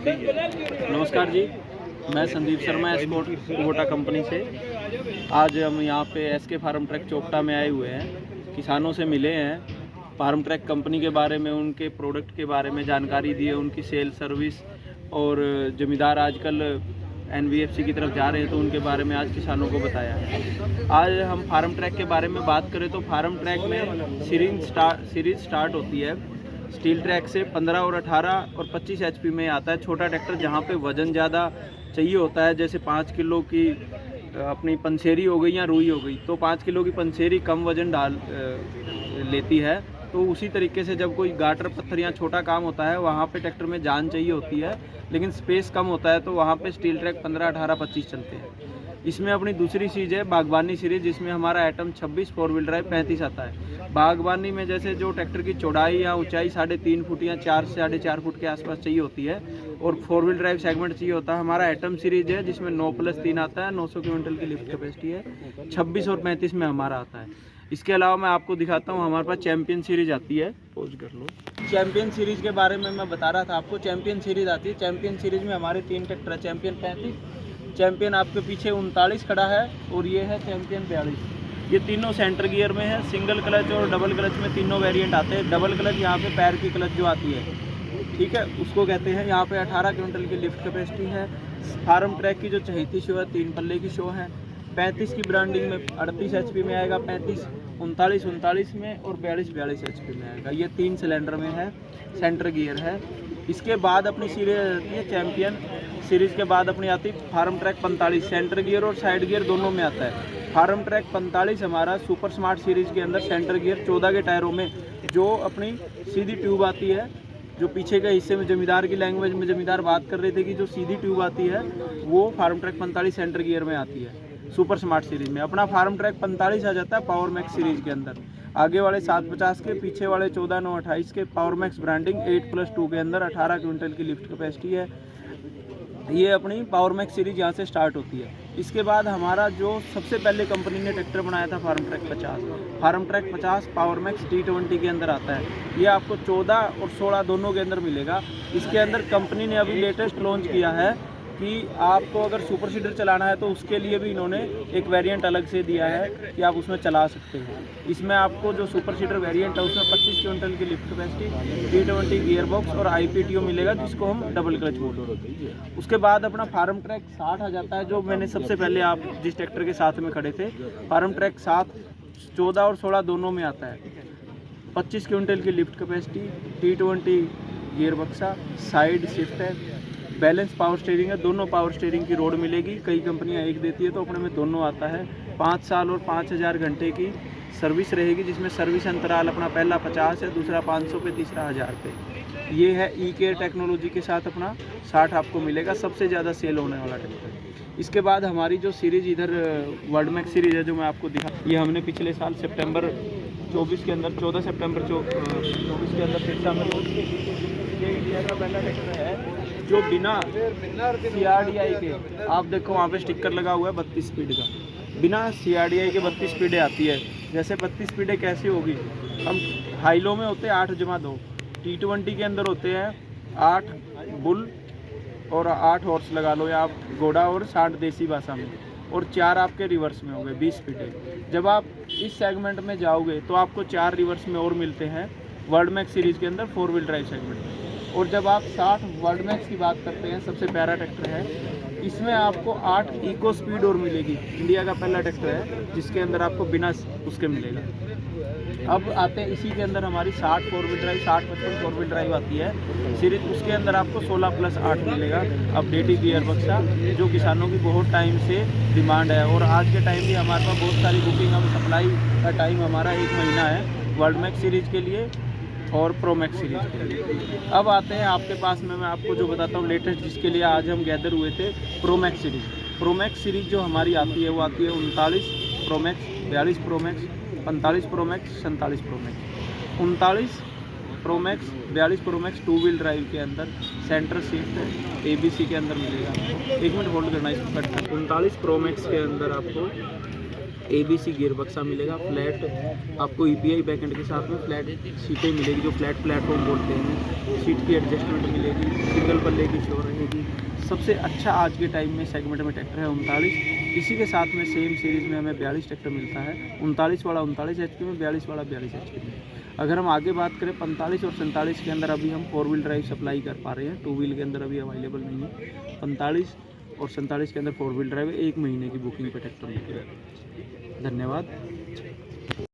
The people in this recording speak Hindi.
नमस्कार जी, मैं संदीप शर्मा एस्पोर्ट कुबोटा कंपनी से। आज हम यहाँ पे एसके फार्म ट्रैक चोपटा में आए हुए हैं। किसानों से मिले हैं, फार्म ट्रैक कंपनी के बारे में, उनके प्रोडक्ट के बारे में जानकारी दी है, उनकी सेल सर्विस और ज़मींदार आजकल एनबीएफसी की तरफ जा रहे हैं तो उनके बारे में आज किसानों को बताया है। आज हम फार्म ट्रैक के बारे में बात करें तो फार्म ट्रैक में सीरीज स्टार्ट होती है स्टील ट्रैक से 15 और 18 और 25 एचपी में आता है। छोटा ट्रैक्टर जहाँ पे वज़न ज़्यादा चाहिए होता है, जैसे 5 किलो की अपनी पंसेरी हो गई या रुई हो गई, तो 5 किलो की पंसेरी कम वज़न लेती है। तो उसी तरीके से जब कोई गाटर पत्थर या छोटा काम होता है वहाँ पे ट्रैक्टर में जान चाहिए होती है, लेकिन स्पेस कम होता है, तो वहाँ पे स्टील ट्रैक 15, 18, 25 चलते हैं। इसमें अपनी दूसरी सीरीज है बागबानी सीरीज, जिसमें हमारा आइटम 26 4 व्हील ड्राइव 35 आता है। बागबानी में जैसे जो ट्रैक्टर की चौड़ाई या ऊंचाई 3.5 फुट या 4 से 4.5 फुट के आसपास चाहिए होती है और 4 व्हील ड्राइव सेगमेंट चाहिए होता है, हमारा आइटम सीरीज है जिसमें 9+3 आता है। 900 क्विंटल की लिफ्ट कैपेसिटी है। 26 और 35 में हमारा आता है। इसके अलावा मैं आपको दिखाता हूँ, हमारे पास चैम्पियन सीरीज आती है। पोज कर लो। चैम्पियन सीरीज के बारे में मैं बता रहा था आपको। चैम्पियन सीरीज आती है। चैम्पियन सीरीज में हमारे 3 ट्रैक्टर है। चैम्पियन 35, चैम्पियन आपके पीछे 39 खड़ा है और ये है चैम्पियन 42। ये तीनों सेंटर गियर में है। सिंगल क्लच और डबल क्लच में तीनों वेरिएंट आते हैं। डबल क्लच यहाँ पे पैर की क्लच जो आती है, ठीक है, उसको कहते हैं। यहाँ पे 18 क्विंटल की लिफ्ट कैपेसिटी है। फार्म ट्रैक की जो चहेती शो है 3 पल्ले की शो है। 35 की ब्रांडिंग में 38 एचपी में आएगा, 35 39 में और 42 एचपी में आएगा। ये 3 सिलेंडर में है, सेंटर गियर है। इसके बाद अपनी सीरीज आती है चैम्पियन सीरीज के बाद अपनी आती है फार्म ट्रैक 45, सेंटर गियर और साइड गियर दोनों में आता है। फार्म ट्रैक 45 हमारा सुपर स्मार्ट सीरीज के अंदर सेंटर गियर 14 के टायरों में, जो अपनी सीधी ट्यूब आती है, जो पीछे के हिस्से में जमींदार की लैंग्वेज में जमींदार बात कर रहे थे कि जो सीधी ट्यूब आती है वो फार्म ट्रैक 45 सेंटर गियर में आती है सुपर स्मार्ट सीरीज में। अपना फार्म ट्रैक 45 आ जाता है पावर मैक्स सीरीज के अंदर। आगे वाले 750 के, पीछे वाले 14/9/28 के, पावर मैक्स ब्रांडिंग 8+2 के अंदर 18 क्विंटल की लिफ्ट कैपेसिटी है। ये अपनी पावर मैक्स सीरीज यहाँ से स्टार्ट होती है। इसके बाद हमारा जो सबसे पहले कंपनी ने ट्रैक्टर बनाया था farm track 50। Farm track 50 power max T20 के अंदर आता है। ये आपको 14 और 16 दोनों के अंदर मिलेगा। इसके अंदर कंपनी ने अभी लेटेस्ट लॉन्च किया है कि आपको अगर सुपर सीडर चलाना है तो उसके लिए भी इन्होंने एक वेरिएंट अलग से दिया है कि आप उसमें चला सकते हैं। इसमें आपको जो सुपर सीडर वेरिएंट है उसमें 25 क्विंटल की lift capacity, T20 gear box और IPTO मिलेगा, जिसको हम डबल क्लच बोलते हैं। उसके बाद अपना फार्म ट्रैक 60 आ जाता है, जो मैंने सबसे पहले आप जिस ट्रैक्टर के साथ में खड़े थे। फार्म ट्रैक 7 14 और 16 दोनों में आता है। 25 क्विंटल की लिफ्ट कैपेसिटी, T20 गियर बक्सा, साइड शिफ्ट है, बैलेंस पावर स्टीयरिंग है। दोनों पावर स्टीयरिंग की रोड मिलेगी। कई कंपनियां एक देती है, तो अपने में दोनों आता है। 5 साल और 5000 घंटे की सर्विस रहेगी, जिसमें सर्विस अंतराल अपना पहला 50 है, दूसरा 500 पे, तीसरा 1000 पे। ये है ई-केयर टेक्नोलॉजी के साथ अपना 60 आपको मिलेगा, सबसे ज़्यादा सेल होने वाला ट्रैक्टर। इसके बाद हमारी जो सीरीज इधर वर्ल्ड मैक्स सीरीज है, जो मैं आपको दिखा, ये हमने पिछले साल सितंबर 24 के अंदर 14 सितंबर 24 के अंदर सिरसा में लॉन्च की। ये इंडिया का पहला ट्रैक्टर है जो बिना CRDI के, आप देखो वहाँ पे स्टिकर लगा हुआ है 32 स्पीड का, बिना CRDI के 32 स्पीडें आती है। जैसे 32 स्पीडें कैसी होगी, हम हाई लो में होते हैं 8/2, T20 के अंदर होते हैं 8 बुल और 8 हॉर्स लगा लो, या आप घोड़ा और 60 देसी भाषा में, और 4 आपके रिवर्स में हो गए 20 स्पीडें। जब आप इस सेगमेंट में जाओगे तो आपको 4 रिवर्स में और मिलते हैं वर्ल्ड मैक्स सीरीज़ के अंदर 4 व्हील ड्राइव सेगमेंट में। और जब आप 60 वर्ल्ड मैक्स की बात करते हैं, सबसे प्यारा ट्रैक्टर है, इसमें आपको 8 इको स्पीड और मिलेगी। इंडिया का पहला ट्रैक्टर है जिसके अंदर आपको बिना उसके मिलेगा। अब आते हैं इसी के अंदर हमारी 60 4 व्हील ड्राइव, 60/55 4 व्हील ड्राइव आती है सीरीज। उसके अंदर आपको 16+8 मिलेगा अपडेटेड गियर बक्सा, जो किसानों की बहुत टाइम से डिमांड है। और आज के टाइम भी हमारे पास बहुत सारी बुकिंग, हम सप्लाई का टाइम हमारा 1 महीना है वर्ल्ड मैक्स सीरीज़ के लिए और प्रो मैक्स सीरीज के लिए। अब आते हैं आपके पास में, मैं आपको जो बताता हूँ लेटेस्ट, जिसके लिए आज हम गैदर हुए थे, pro max series. Pro max series जो हमारी आती है वो आती है 39 pro max, 42 pro max, 45 pro max, 47 pro max. 39 pro max, 42 pro max 2 wheel drive के अंदर सेंटर शिफ्ट ABC के अंदर मिलेगा। 1 मिनट होल्ड करना इसको कट कर। 39 प्रो मैक्स के अंदर आपको ABC गियर बक्सा मिलेगा, फ्लैट आपको EPI बैकेंड के साथ में फ्लैट सीटें मिलेगी, जो फ्लैट प्लेटफॉर्म बोलते हैं, सीट की एडजस्टमेंट मिलेगी, सिंगल पल्ले की शो रहेगी। सबसे अच्छा आज के टाइम में सेगमेंट में ट्रैक्टर है 39। इसी के साथ में सेम सीरीज़ में हमें 42 ट्रैक्टर मिलता है, 39 वाला 39 HP में, 42 वाला 42 HP में। अगर हम आगे बात करें 45 और 47 के अंदर अभी हम 4 व्हील ड्राइव सप्लाई कर पा रहे हैं, 2 व्हील के अंदर अभी अवेलेबल नहीं है। 45 और 47 के अंदर 4 व्हील ड्राइव 1 महीने की बुकिंग पे ट्रैक्टर मिलेगा। धन्यवाद।